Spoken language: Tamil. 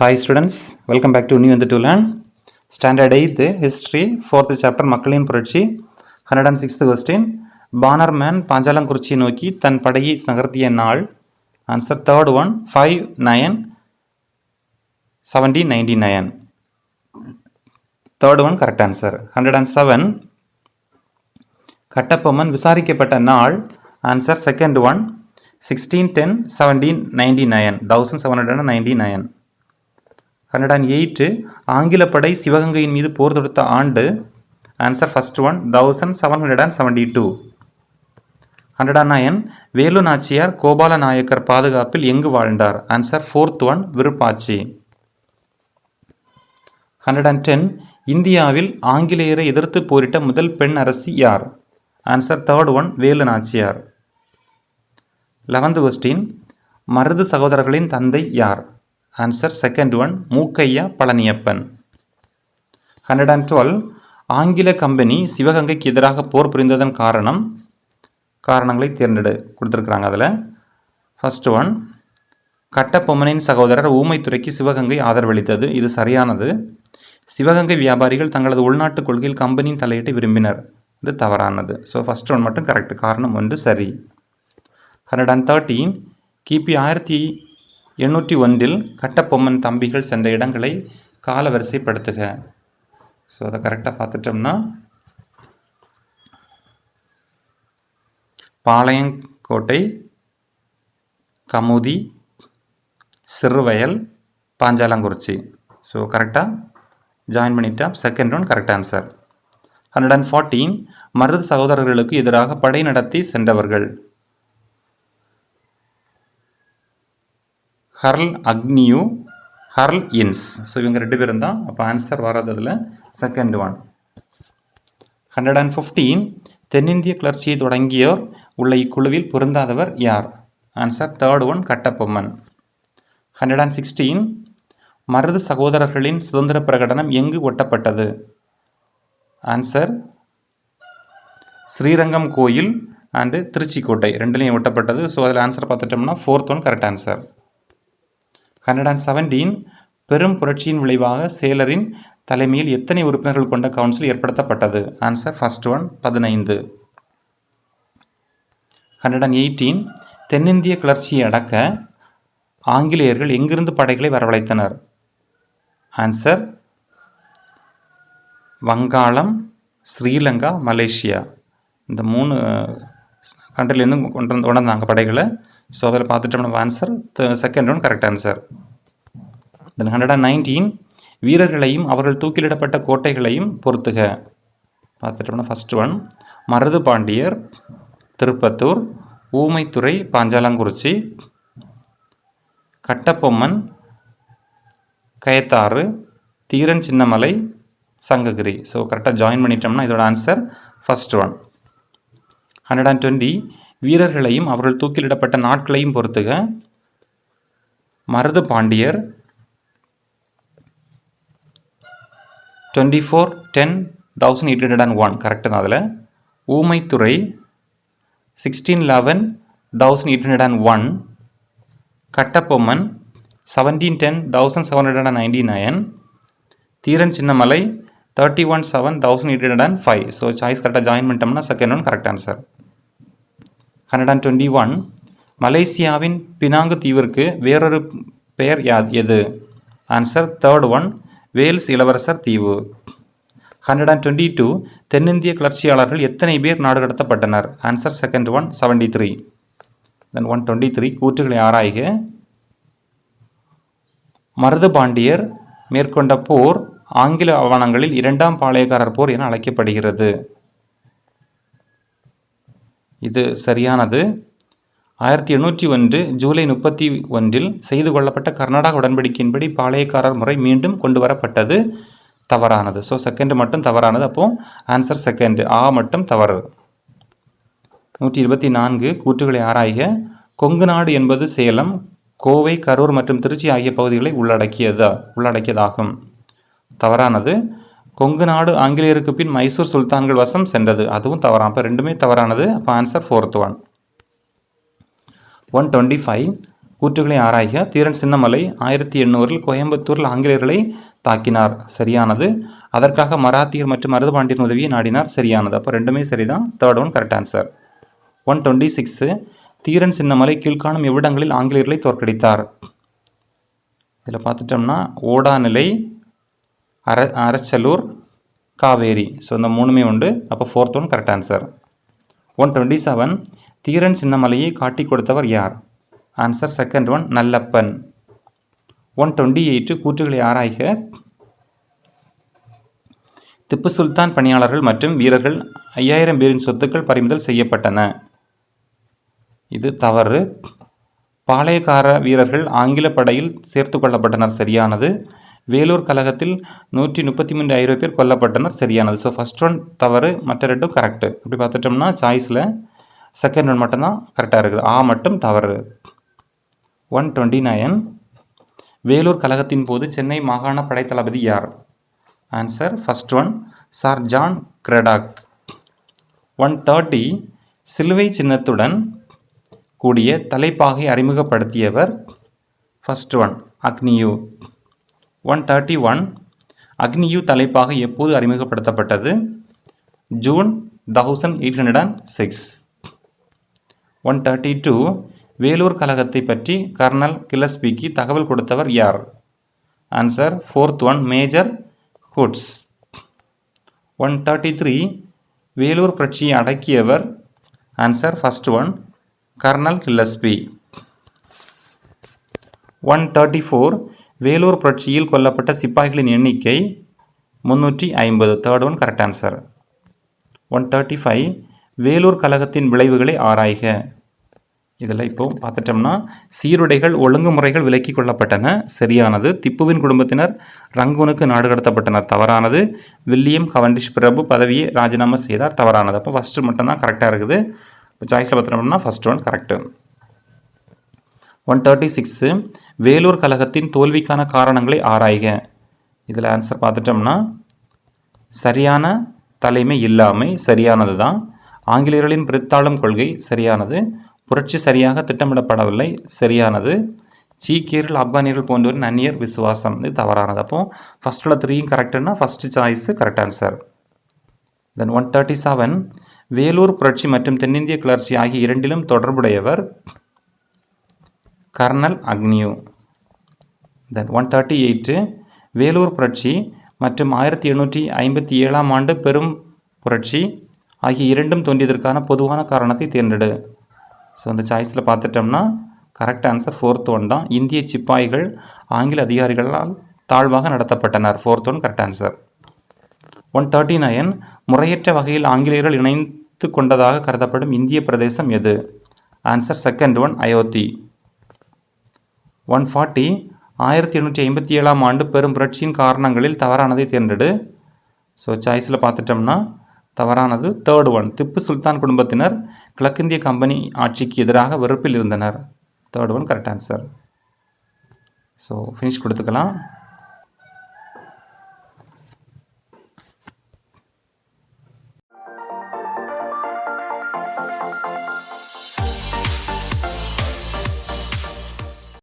Hi students, welcome back to New and to Learn. Standard 8th History, 4th chapter மக்களின் புரட்சி. 106th question. பானர்மேன் பாஞ்சாலங்குறிச்சி நோக்கி தன் படையை நகர்த்திய நாள். Answer third one 5/9/1799. Third one correct answer. 107. Kattabomman விசாரிக்கப்பட்ட நாள். Answer second one 16/10/1799. 1799. 108. ஆங்கில படை சிவகங்கையின் மீது போர் தொடுத்த ஆண்டு. Answer first one 1772. 109. Velu Nachiyar Gopala Nayakkar பாதுகாப்பில் எங்கு வாழ்ந்தார்? Answer fourth one Virupachi. 110. இந்தியாவில் ஆங்கிலேயரை எதிர்த்து போரிட்ட முதல் பெண் அரசி யார்? Answer third one Velu Nachiyar. 11th question. Marudhu சகோதரர்களின் தந்தை யார்? Answer second one Mookkaiya Palaniappan. 112. ஆங்கில கம்பெனி சிவகங்கைக்கு எதிராக போர் புரிந்ததன் காரணங்களை கொடுத்துருக்குறாங்க. அதில் ஃபர்ஸ்ட் ஒன் கட்டபொம்மனின் சகோதரர் ஊமைத்துறைக்கு சிவகங்கை ஆதரவளித்தது. இது சரியானது. சிவகங்கை வியாபாரிகள் தங்களது உள்நாட்டு கொள்கையில் கம்பெனியின் தலையீட்டை விரும்பினர். இது தவறானது. ஸோ ஃபர்ஸ்ட் ஒன் மட்டும் கரெக்ட். காரணம் ஒன்று சரி. 113. கிபி 1801 கட்டபொம்மன் தம்பிகள் சென்ற இடங்களை கால வரிசைப்படுத்துக. ஸோ அதை கரெக்டாக பார்த்துட்டோம்னா பாளையங்கோட்டை, கமுதி, சிறுவயல், பாஞ்சாலங்குறிச்சி. ஸோ கரெக்டாக ஜாயின் பண்ணிட்டா second one correct answer. 114. Marudhu சகோதரர்களுக்கு எதிராக படை நடத்தி சென்றவர்கள். ஹர்ல் அக்னியூ, ஹர்ல் இன்ஸ். ஸோ இவங்க ரெண்டு பேரும் தான். அப்போ ஆன்சர் வர்றதில் செகண்ட் ஒன். 115. தென்னிந்திய கிளர்ச்சியை தொடங்கியோர் உள்ள இக்குழுவில் பொருந்தாதவர் யார்? Answer third one Kattabomman. 116. Marudhu சகோதரர்களின் சுதந்திர பிரகடனம் எங்கு ஒட்டப்பட்டது? ஆன்சர் ஸ்ரீரங்கம் கோயில் அண்டு திருச்சிக்கோட்டை ரெண்டுலேயும் ஒட்டப்பட்டது. ஸோ அதில் ஆன்சர் பார்த்துட்டோம்னா ஃபோர்த் ஒன் கரெக்ட் ஆன்சர். 117. பெரும் புரட்சியின் விளைவாக சேலரின் தலைமையில் எத்தனை உறுப்பினர்கள் கொண்ட கவுன்சில் ஏற்படுத்தப்பட்டது? Answer first one 15. 118. தென்னிந்திய கிளர்ச்சியை அடக்க ஆங்கிலேயர்கள் எங்கிருந்து படைகளை வரவழைத்தனர்? ஆன்சர் வங்காளம், ஸ்ரீலங்கா, மலேசியா. இந்த 3 கண்ட்ரிலேருந்து கொண்டு வந்தாங்க படைகளை. ஸோ அதில் பார்த்துட்டோம்னா answer second one correct answer. Then 119. வீரர்களையும் அவர்கள் தூக்கிலிடப்பட்ட கோட்டைகளையும் பொறுத்துக. பார்த்துட்டோம்னா ஃபர்ஸ்ட் ஒன் மருது பாண்டியர், திருப்பத்தூர், ஊமைத்துறை, பாஞ்சாலங்குறிச்சி, கட்டபொம்மன், கயத்தாறு, தீரன் சின்னமலை, சங்ககிரி. ஸோ கரெக்டாக ஜாயின் பண்ணிட்டோம்னா இதோட ஆன்சர் ஃபர்ஸ்ட் ஒன். 120. வீரர்களையும் அவர்கள் தூக்கிலிடப்பட்ட நாட்களையும் பொறுத்துக. மருது பாண்டியர் 24/10/1801 கரெக்டு தான். அதில் ஊமைத்துறை 16/11/1801, கட்டபொம்மன் 17/10/1799, தீரன் சின்னமலை 31/7/1805. ஸோ சாய்ஸ் கரெக்டாக ஜாயின் பண்ணிட்டோம்னா செகண்ட் ஒன் கரெக்ட் ஆன்சர். 121. மலேசியாவின் பினாங்கு தீவிற்கு வேறொரு பெயர் எது? ஆன்சர் தேர்ட் ஒன் வேல்ஸ் இளவரசர் தீவு. 122. தென்னிந்திய கிளர்ச்சியாளர்கள் எத்தனை பேர் நாடு கடத்தப்பட்டனர்? Answer second one 73. தென் 123. கூற்றுகளை ஆராய்க. மருது பாண்டியர் மேற்கொண்ட போர் ஆங்கில ஆவணங்களில் 2ஆம் பாளையக்காரர் போர் என அழைக்கப்படுகிறது. இது சரியானது. 1801 ஜூலை 31 செய்து கொள்ளப்பட்ட கர்நாடக உடன்படிக்கையின்படி பாளையக்காரர் முறை மீண்டும் கொண்டு வரப்பட்டது. தவறானது. ஸோ செகண்ட் மட்டும் தவறானது. அப்போ ஆன்சர் செகண்ட் மட்டும் தவறு. 124. கூற்றுகளை ஆராய்க. கொங்கு நாடு என்பது சேலம், கோவை, கரூர் மற்றும் திருச்சி ஆகிய பகுதிகளை உள்ளடக்கியதாகும். தவறானது. கொங்கு நாடு ஆங்கிலேயருக்கு பின் மைசூர் சுல்தான்கள் வசம் சென்றது. அதுவும் தவறான. அப்போ ரெண்டுமே தவறானது. அப்போ ஆன்சர் ஃபோர்த் ஒன். 125. கூற்றுகளை ஆராய்க. தீரன் சின்னமலை 1800 கோயம்புத்தூரில் ஆங்கிலேயர்களை தாக்கினார். சரியானது. அதற்காக மராத்தியர் மற்றும் மருதுபாண்டியன் உதவியை நாடினார். சரியானது. அப்போ ரெண்டுமே சரிதான். Third one correct answer. 126 Dheeran Chinnamalai கீழ்காணும் எவ்விடங்களில் ஆங்கிலேயர்களை தோற்கடித்தார். இதில் பார்த்துட்டோம்னா ஓடாநிலை, அரச்சலூர், காவேரி. ஸோ இந்த மூணுமே உண்டு. அப்போ ஃபோர்த் ஒன் கரெக்ட் ஆன்சர். 127 தீரன் சின்னமலையை காட்டி கொடுத்தவர் யார்? Answer second one Nallappan. 128 கூற்றுகளை ஆராய்க. திப்பு சுல்தான் பணியாளர்கள் மற்றும் வீரர்கள் 5000 பேரின் சொத்துக்கள் பறிமுதல் செய்யப்பட்டன. இது தவறு. பாளையக்கார வீரர்கள் ஆங்கில படையில் சேர்த்து கொள்ளப்பட்டனர். சரியானது. வேலூர் கழகத்தில் 133 ஐரோப்பியர் கொல்லப்பட்டனர். சரியானது. ஸோ ஃபர்ஸ்ட் ஒன் தவறு, மற்ற ரெண்டும் கரெக்டு. அப்படி பார்த்துட்டோம்னா சாய்ஸில் செகண்ட் ஒன் மட்டும்தான் கரெக்டாக இருக்குது. மட்டும் தவறு. 129 வேலூர் கழகத்தின் போது சென்னை மாகாண படைத்தளபதி யார்? Answer first one sir John Cradock. 130 சிலுவை சின்னத்துடன் கூடிய தலைப்பாகை அறிமுகப்படுத்தியவர்? First one Agnew. 131 அக்னியூ தலைப்பாகை எப்போது அறிமுகப்படுத்தப்பட்டது? ஜூன் 1806. 132 வேலூர் கழகத்தை பற்றி கர்னல் கில்லஸ்பிக்கு தகவல் கொடுத்தவர் யார்? Answer fourth one major Hoods. 133 Vellore புரட்சியை அடக்கியவர்? Answer first one colonel Gillespie. 134 Vellore புரட்சியில் கொல்லப்பட்ட சிப்பாய்களின் எண்ணிக்கை 350. Third one correct answer. 135 Vellore கழகத்தின் விளைவுகளை ஆராய்க. இதில் இப்போ பார்த்துட்டோம்னா சீருடைகள் ஒழுங்குமுறைகள் விலக்கி கொள்ளப்பட்டன. சரியானது. திப்புவின் குடும்பத்தினர் ரங்கூனுக்கு நாடு கடத்தப்பட்டனர். தவறானது. வில்லியம் கவண்டிஷ் பிரபு பதவியை ராஜினாமா செய்தார். தவறானது. அப்போ ஃபஸ்ட்டு மட்டும்தான் கரெக்டாக இருக்குது. இப்போ சாய்ஸில் பார்த்துட்டோம்னா ஃபர்ஸ்ட் ஒன் கரெக்டு. 136 வேலூர் கழகத்தின் தோல்விக்கான காரணங்களை ஆராய்க. இதில் ஆன்சர் பார்த்துட்டோம்னா சரியான தலைமை இல்லாமை. சரியானது தான். ஆங்கிலேயர்களின் பிரித்தாளும் கொள்கை. சரியானது. புரட்சி சரியாக திட்டமிடப்படவில்லை. சரியானது. சீக்கியர்கள் ஆப்கானியர்கள் போன்றவரின் அந்நியர் விசுவாசம். இது தவறானது. அப்போ ஃபர்ஸ்ட்டில் 3யும் கரெக்டுன்னா ஃபஸ்ட்டு சாய்ஸு கரெக்ட் ஆன்சர். தென் 137 வேலூர் புரட்சி மற்றும் தென்னிந்திய கிளர்ச்சி ஆகிய இரண்டிலும் தொடர்புடையவர்? Colonel Agnew. தென் 138 வேலூர் புரட்சி மற்றும் 1857 ஆண்டு பெரும் புரட்சி ஆகிய இரண்டும் தோன்றியதற்கான பொதுவான காரணத்தை தேர்ந்தெடு. ஸோ அந்த சாய்ஸில் பார்த்துட்டோம்னா கரெக்ட் ஆன்சர் ஃபோர்த் ஒன் தான். இந்திய சிப்பாய்கள் ஆங்கில அதிகாரிகளால் தாழ்வாக நடத்தப்பட்டனர். Fourth one correct answer. 139 முறையற்ற வகையில் ஆங்கிலேயர்கள் இணைத்து கொண்டதாக கருதப்படும் இந்திய பிரதேசம் எது? Answer second one Ayodhya. 140 1857 ஆண்டு பெரும் புரட்சியின் காரணங்களில் தவறானதை தேர்ந்தெடு. ஸோ சாய்ஸில் பார்த்துட்டோம்னா தவறானது தேர்ட் ஒன் திப்பு சுல்தான் குடும்பத்தினர் கிழக்கிந்திய கம்பெனி ஆட்சிக்கு எதிராக வெறுப்பில் இருந்தனர். Third one correct answer. So finish கொடுத்துக்கலாம்.